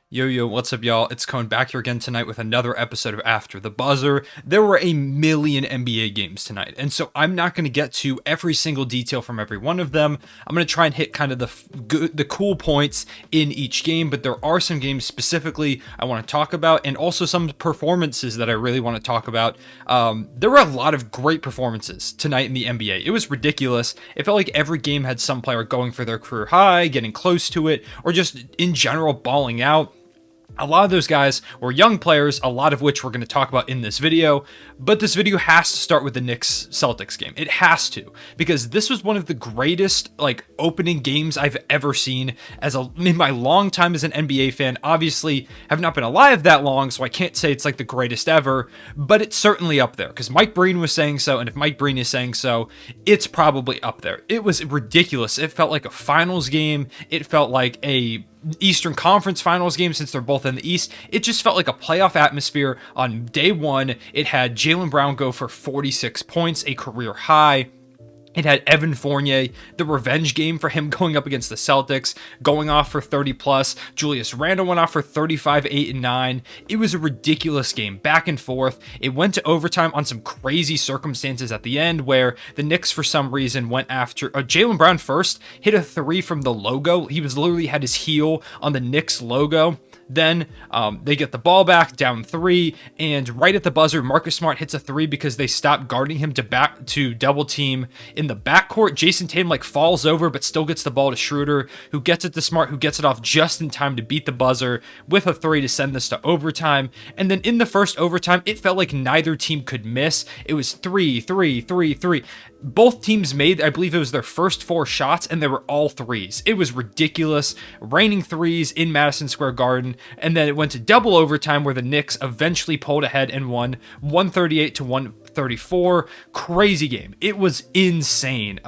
Yo, what's up, y'all? It's Cone back here again tonight with another episode of After the Buzzer. There were a million NBA games tonight, and so I'm not going to get to every single detail from every one of them. I'm going to try and hit kind of the cool points in each game, but there are some games specifically I want to talk about, and also some performances that I really want to talk about. There were a lot of great performances tonight in the NBA. It was ridiculous. It felt like every game had some player going for their career high, getting close to it, or just in general balling out. A lot of those guys were young players, a lot of which we're going to talk about in this video, but this video has to start with the Knicks-Celtics game. It has to, because this was one of the greatest opening games I've ever seen in my long time as an NBA fan. Obviously, have not been alive that long, so I can't say it's like the greatest ever, but it's certainly up there, because Mike Breen was saying so, and if Mike Breen is saying so, it's probably up there. It was ridiculous. It felt like a finals game. It felt like a Eastern Conference Finals game, since they're both in the East. It just felt like a playoff atmosphere on day one. It had Jaylen Brown go for 46 points, a career high. It had Evan Fournier, the revenge game for him going up against the Celtics, going off for 30 plus. Julius Randle went off for 35, 8, and 9. It was a ridiculous game, back and forth. It went to overtime on some crazy circumstances at the end where the Knicks, for some reason, went after Jaylen Brown first, hit a three from the logo. He was literally had his heel on the Knicks logo. Then they get the ball back, down 3, and right at the buzzer, Marcus Smart hits a 3 because they stopped guarding him to double team in the backcourt. Jason Tatum falls over but still gets the ball to Schroeder, who gets it to Smart, who gets it off just in time to beat the buzzer with a 3 to send this to overtime. And then in the first overtime, it felt like neither team could miss. It was 3, 3, 3, 3. Both teams made, I believe it was their first 4 shots, and they were all threes. It was ridiculous. Raining threes in Madison Square Garden. And then it went to double overtime where the Knicks eventually pulled ahead and won 138 to 134. Crazy game. It was insane.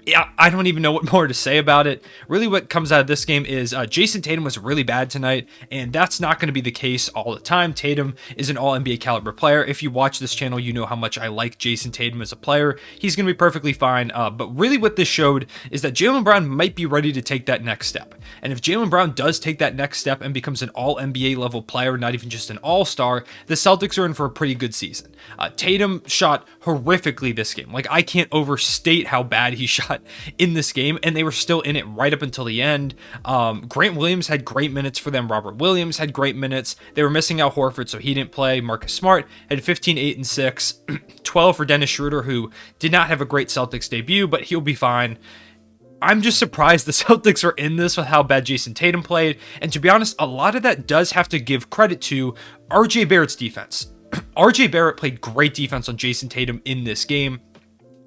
Yeah, I don't even know what more to say about it. Really, what comes out of this game is Jason Tatum was really bad tonight, and that's not going to be the case all the time. Tatum is an all-NBA caliber player. If you watch this channel, you know how much I like Jason Tatum as a player. He's going to be perfectly fine, but really what this showed is that Jaylen Brown might be ready to take that next step. And if Jaylen Brown does take that next step and becomes an all-NBA level player, not even just an all-star, the Celtics are in for a pretty good season. Tatum shot horrifically this game. I can't overstate how bad he shot in this game, and they were still in it right up until the end. Grant Williams had great minutes for them. Robert Williams had great minutes. They were missing Al Horford, so he didn't play. Marcus Smart had 15, 8, and 6. 12 for Dennis Schroeder, who did not have a great Celtics debut, but he'll be fine. I'm just surprised the Celtics are in this with how bad Jason Tatum played, and to be honest, a lot of that does have to give credit to RJ Barrett's defense. RJ Barrett played great defense on Jason Tatum in this game.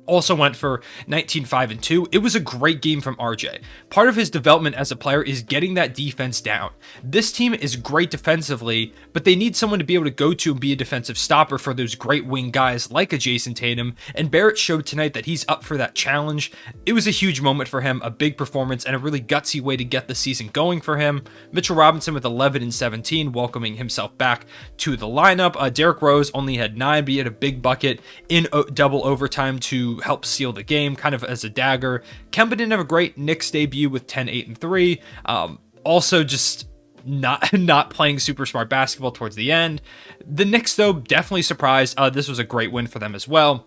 Also went for 19, 5, and 2. It was a great game from RJ. Part of his development as a player is getting that defense down. This team is great defensively, but they need someone to be able to go to and be a defensive stopper for those great wing guys like a Jason Tatum, and Barrett showed tonight that he's up for that challenge. It was a huge moment for him, a big performance, and a really gutsy way to get the season going for him. Mitchell Robinson with 11 and 17, welcoming himself back to the lineup. Derrick Rose only had 9, but he had a big bucket in double overtime to help seal the game, kind of as a dagger. Kemba didn't have a great Knicks debut with 10, 8, and 3. Also just not playing super smart basketball towards the end. The Knicks, though, definitely surprised. This was a great win for them as well.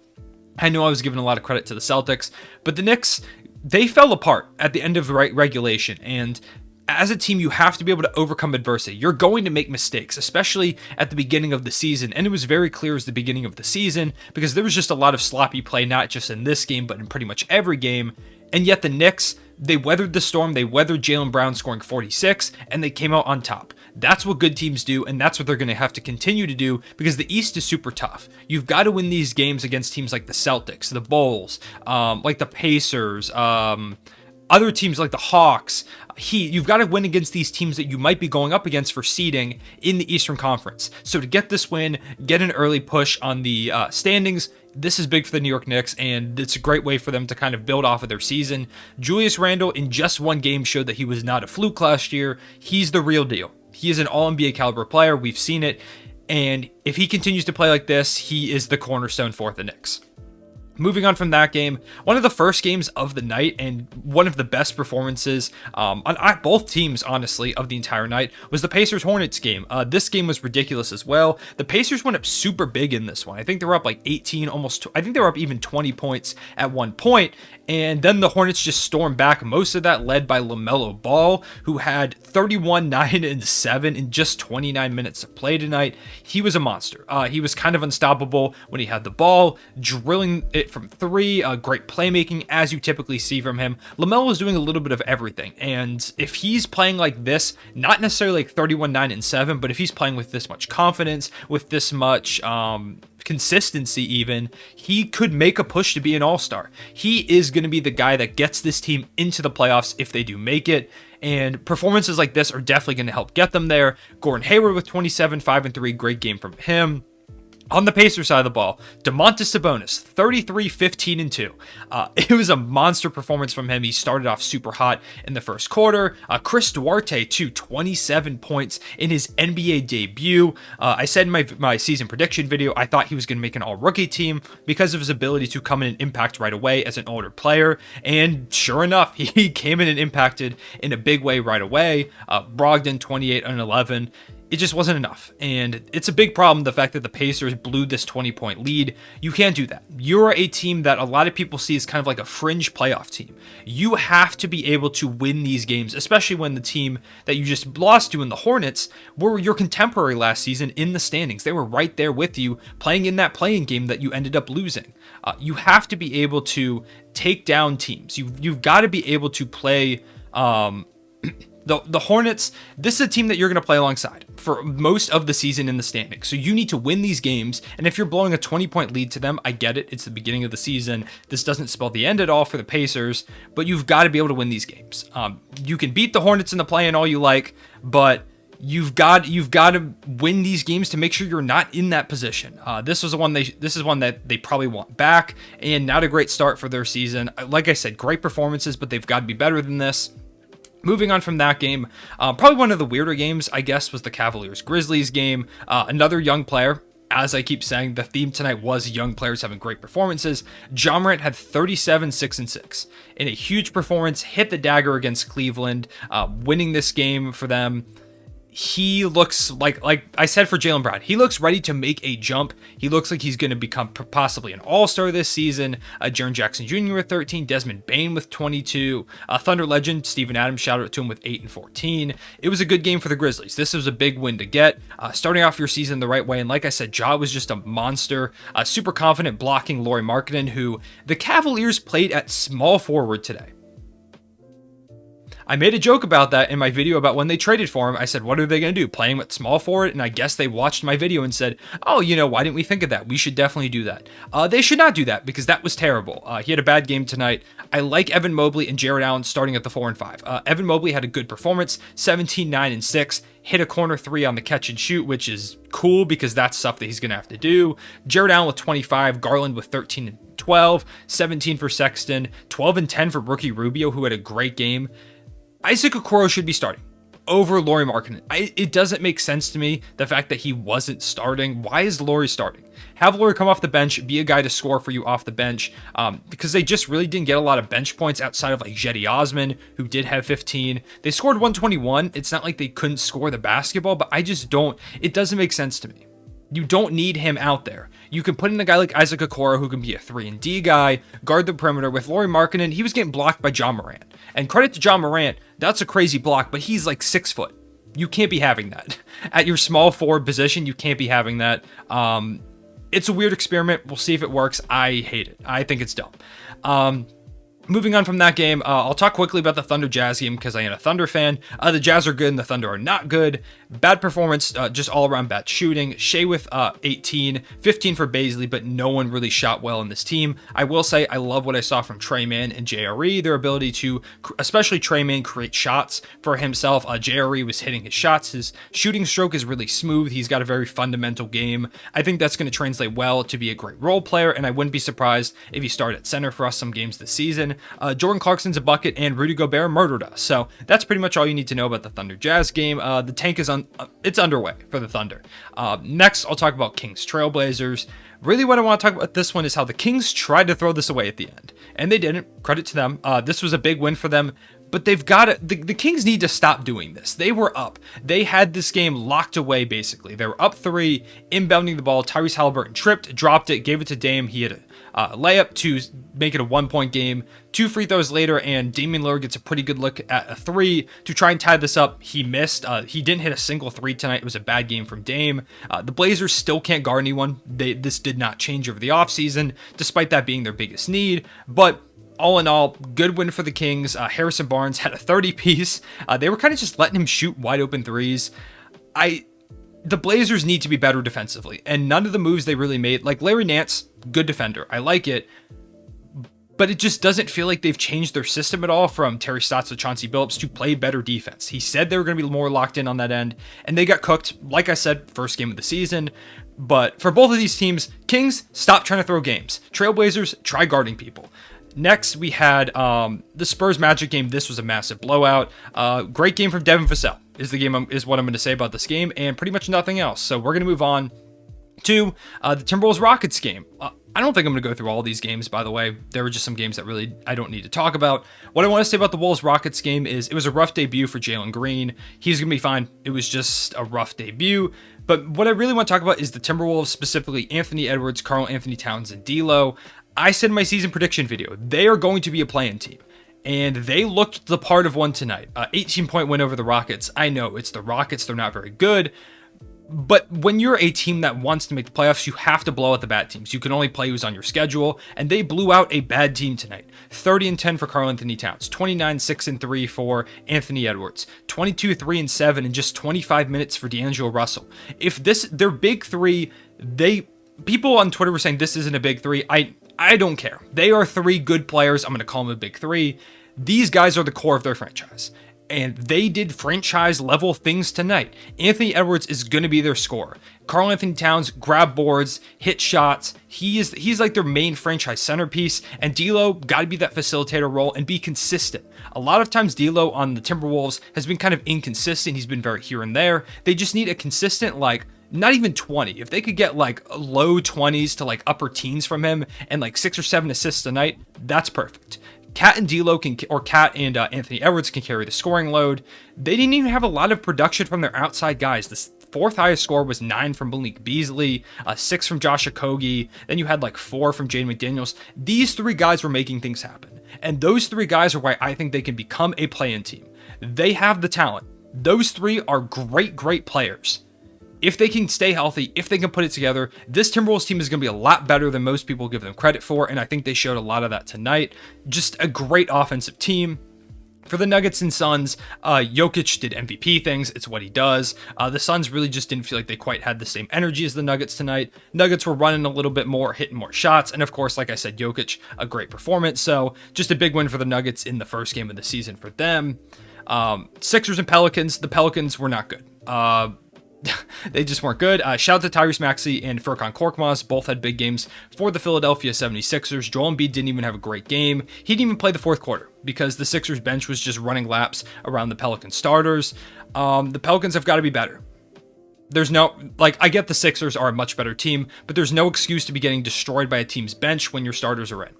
I know I was giving a lot of credit to the Celtics, but the Knicks, they fell apart at the end of regulation, and as a team, you have to be able to overcome adversity. You're going to make mistakes, especially at the beginning of the season. And it was very clear as the beginning of the season because there was just a lot of sloppy play, not just in this game, but in pretty much every game. And yet the Knicks, they weathered the storm. They weathered Jaylen Brown scoring 46, and they came out on top. That's what good teams do, and that's what they're going to have to continue to do because the East is super tough. You've got to win these games against teams like the Celtics, the Bulls, like the Pacers, other teams like the Hawks, Heat. You've got to win against these teams that you might be going up against for seeding in the Eastern Conference. So to get this win, get an early push on the standings, this is big for the New York Knicks, and it's a great way for them to kind of build off of their season. Julius Randle, in just one game, showed that he was not a fluke last year. He's the real deal. He is an all-NBA caliber player. We've seen it. And if he continues to play like this, he is the cornerstone for the Knicks. Moving on from that game, one of the first games of the night and one of the best performances on both teams, honestly, of the entire night was the Pacers-Hornets game. This game was ridiculous as well. The Pacers went up super big in this one. I think they were up like 18, I think they were up even 20 points at one point. And then the Hornets just stormed back, most of that led by LaMelo Ball, who had 31, 9, and 7 in just 29 minutes of play tonight. He was a monster. He was kind of unstoppable when he had the ball, drilling it from three, great playmaking, as you typically see from him. LaMelo is doing a little bit of everything, and if he's playing like this, not necessarily like 31, 9, and 7, but if he's playing with this much confidence, with this much consistency even, he could make a push to be an all-star. He is going to be the guy that gets this team into the playoffs if they do make it, and performances like this are definitely going to help get them there. Gordon Hayward with 27, 5, and 3, great game from him. On the Pacers side of the ball, Domantas Sabonis, 33, 15, and 2. It was a monster performance from him. He started off super hot in the first quarter. Chris Duarte, too, 27 points in his NBA debut. I said in my season prediction video, I thought he was going to make an all-rookie team because of his ability to come in and impact right away as an older player. And sure enough, he came in and impacted in a big way right away. Brogdon, 28 and 11. It just wasn't enough, and it's a big problem, the fact that the Pacers blew this 20-point lead. You can't do that. You're a team that a lot of people see as kind of like a fringe playoff team. You have to be able to win these games, especially when the team that you just lost to in the Hornets were your contemporary last season in the standings. They were right there with you, playing in that play-in game that you ended up losing. You have to be able to take down teams. You've got to be able to play... The Hornets, this is a team that you're going to play alongside for most of the season in the standings. So you need to win these games. And if you're blowing a 20-point lead to them, I get it. It's the beginning of the season. This doesn't spell the end at all for the Pacers, but you've got to be able to win these games. You can beat the Hornets in the play-in all you like, but you've got to win these games to make sure you're not in that position. This is one that they probably want back, and not a great start for their season. Like I said, great performances, but they've got to be better than this. Moving on from that game, probably one of the weirder games, I guess, was the Cavaliers-Grizzlies game. Another young player. As I keep saying, the theme tonight was young players having great performances. Ja Morant had 37, 6, and 6 in a huge performance, hit the dagger against Cleveland, winning this game for them. He looks like I said for Jaylen Brown, he looks ready to make a jump. He looks like he's going to become possibly an all-star this season. Jaren Jackson Jr. with 13, Desmond Bane with 22, Thunder legend Steven Adams, shout out to him with 8 and 14. It was a good game for the Grizzlies. This was a big win to get, starting off your season the right way. And like I said, Ja was just a monster, super confident blocking Lauri Markkanen, who the Cavaliers played at small forward today. I made a joke about that in my video about when they traded for him. I said, what are they going to do? Play him at small forward? And I guess they watched my video and said, oh, why didn't we think of that? We should definitely do that. They should not do that because that was terrible. He had a bad game tonight. I like Evan Mobley and Jared Allen starting at the 4 and 5. Evan Mobley had a good performance, 17, 9, and 6. Hit a corner 3 on the catch and shoot, which is cool because that's stuff that he's going to have to do. Jared Allen with 25, Garland with 13 and 12, 17 for Sexton, 12 and 10 for rookie Rubio, who had a great game. Isaac Okoro should be starting over Lauri Markkanen. It doesn't make sense to me, the fact that he wasn't starting. Why is Lauri starting? Have Lauri come off the bench, be a guy to score for you off the bench, because they just really didn't get a lot of bench points outside of like Jetty Osman, who did have 15. They scored 121. It's not like they couldn't score the basketball, but it doesn't make sense to me. You don't need him out there. You can put in a guy like Isaac Okoro who can be a 3-and-D guy, guard the perimeter. With Lauri Markkanen, he was getting blocked by Ja Morant. And credit to Ja Morant, that's a crazy block, but he's like 6 foot. You can't be having that. At your small forward position, you can't be having that. It's a weird experiment. We'll see if it works. I hate it. I think it's dumb. Moving on from that game, I'll talk quickly about the Thunder Jazz game because I am a Thunder fan. The Jazz are good and the Thunder are not good. Bad performance, just all around bad shooting. Shea with 18, 15 for Bazley, but no one really shot well in this team. I will say I love what I saw from Tre Mann and JRE, their ability to, especially Tre Mann, create shots for himself. JRE was hitting his shots. His shooting stroke is really smooth. He's got a very fundamental game. I think that's going to translate well to be a great role player, and I wouldn't be surprised if he started at center for us some games this season. again. Jordan Clarkson's a bucket, and Rudy Gobert murdered us. So that's pretty much all you need to know about the Thunder Jazz game. The tank is it's underway for the Thunder. Next, I'll talk about Kings Trailblazers. Really, what I want to talk about this one is how the Kings tried to throw this away at the end, and they didn't. Credit to them. This was a big win for them. But they've got to, the Kings need to stop doing this. They were up. They had this game locked away, basically. They were up 3, inbounding the ball. Tyrese Halliburton tripped, dropped it, gave it to Dame. He had a layup to make it a 1-point game. 2 free throws later, and Damian Lillard gets a pretty good look at a 3 to try and tie this up. He missed. He didn't hit a single 3 tonight. It was a bad game from Dame. The Blazers still can't guard anyone. This did not change over the offseason, despite that being their biggest need. But all in all, good win for the Kings. Harrison Barnes had a 30-piece. They were kind of just letting him shoot wide open threes. The Blazers need to be better defensively, and none of the moves they really made, like Larry Nance, good defender. I like it. But it just doesn't feel like they've changed their system at all from Terry Stotts to Chauncey Billups to play better defense. He said they were going to be more locked in on that end, and they got cooked. Like I said, first game of the season. But for both of these teams, Kings, stop trying to throw games. Trailblazers, try guarding people. Next, we had the Spurs Magic game. This was a massive blowout. Great game from Devin Vassell is what I'm going to say about this game, and pretty much nothing else. So we're going to move on to the Timberwolves Rockets game. I don't think I'm going to go through all these games, by the way. There were just some games that really I don't need to talk about. What I want to say about the Wolves-Rockets game is it was a rough debut for Jalen Green. He's going to be fine. It was just a rough debut. But what I really want to talk about is the Timberwolves, specifically Anthony Edwards, Karl-Anthony Towns, and D'Lo. I said in my season prediction video, they are going to be a play-in team. And they looked the part of one tonight. 18-point win over the Rockets. I know, it's the Rockets. They're not very good. But when you're a team that wants to make the playoffs, you have to blow out the bad teams. You can only play who's on your schedule, and they blew out a bad team tonight. 30-10 for Karl-Anthony Towns, 29-6-3 for Anthony Edwards, 22-3-7 in just 25 minutes for D'Angelo Russell. If their big three, people on Twitter were saying this isn't a big three. I don't care. They are 3 good players. I'm going to call them a big 3. These guys are the core of their franchise. And they did franchise-level things tonight. Anthony Edwards is going to be their scorer. Karl-Anthony Towns grab boards, hit shots. He's like their main franchise centerpiece. And D'Lo got to be that facilitator role and be consistent. A lot of times D'Lo on the Timberwolves has been kind of inconsistent. He's been very here and there. They just need a consistent, not even 20. If they could get low 20s to upper teens from him and 6 or 7 assists a night, that's perfect. Cat and D'Lo Cat and Anthony Edwards can carry the scoring load. They didn't even have a lot of production from their outside guys. The 4th highest score was 9 from Malik Beasley, 6 from Josh Okogie. Then you had 4 from Jaden McDaniels. These 3 guys were making things happen. And those 3 guys are why I think they can become a play-in team. They have the talent. Those 3 are great, great players. If they can stay healthy, if they can put it together, this Timberwolves team is going to be a lot better than most people give them credit for, and I think they showed a lot of that tonight. Just a great offensive team. For the Nuggets and Suns, Jokic did MVP things. It's what he does. The Suns really just didn't feel like they quite had the same energy as the Nuggets tonight. Nuggets were running a little bit more, hitting more shots, and of course, like I said, Jokic, a great performance. So just a big win for the Nuggets in the first game of the season for them. Sixers and Pelicans. The Pelicans were not good. They just weren't good. Shout out to Tyrese Maxey and Furkan Korkmaz. Both had big games for the Philadelphia 76ers. Joel Embiid didn't even have a great game. He didn't even play the 4th quarter because the Sixers bench was just running laps around the Pelican starters. The Pelicans have got to be better. There's no, I get the Sixers are a much better team, but there's no excuse to be getting destroyed by a team's bench when your starters are in.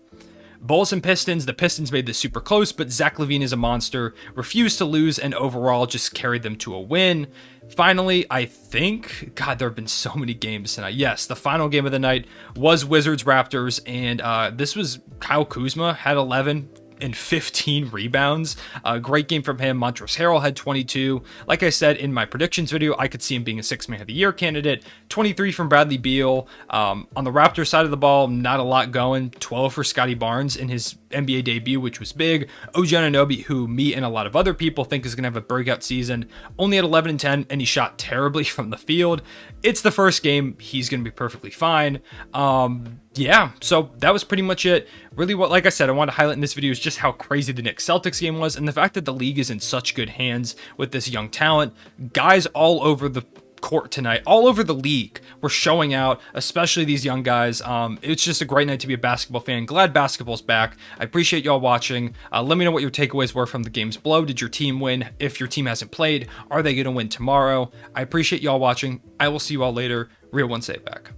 Bulls and Pistons. The Pistons made this super close, but Zach LaVine is a monster, refused to lose, and overall just carried them to a win. Finally, I think, God, there have been so many games tonight. Yes, the final game of the night was Wizards-Raptors, and this was Kyle Kuzma had 11 and 15 rebounds. Great game from him. Montrezl Harrell had 22. Like I said in my predictions video, I could see him being a 6-man of the year candidate. 23 from Bradley Beal. On the Raptors side of the ball, not a lot going. 12 for Scotty Barnes in his NBA debut, which was big. OG Anunoby, who me and a lot of other people think is going to have a breakout season, only at 11 and 10, and he shot terribly from the field. It's the first game. He's going to be perfectly fine. Yeah, so that was pretty much it. Really, like I said, I want to highlight in this video is just how crazy the Knicks Celtics game was, and the fact that the league is in such good hands with this young talent. Guys all over the court tonight. All over the league were showing out, especially these young guys. It's just a great night to be a basketball fan. Glad basketball's back. I appreciate y'all watching. Let me know what your takeaways were from the games below. Did your team win? If your team hasn't played, are they going to win tomorrow? I appreciate y'all watching. I will see you all later. Real One Save back.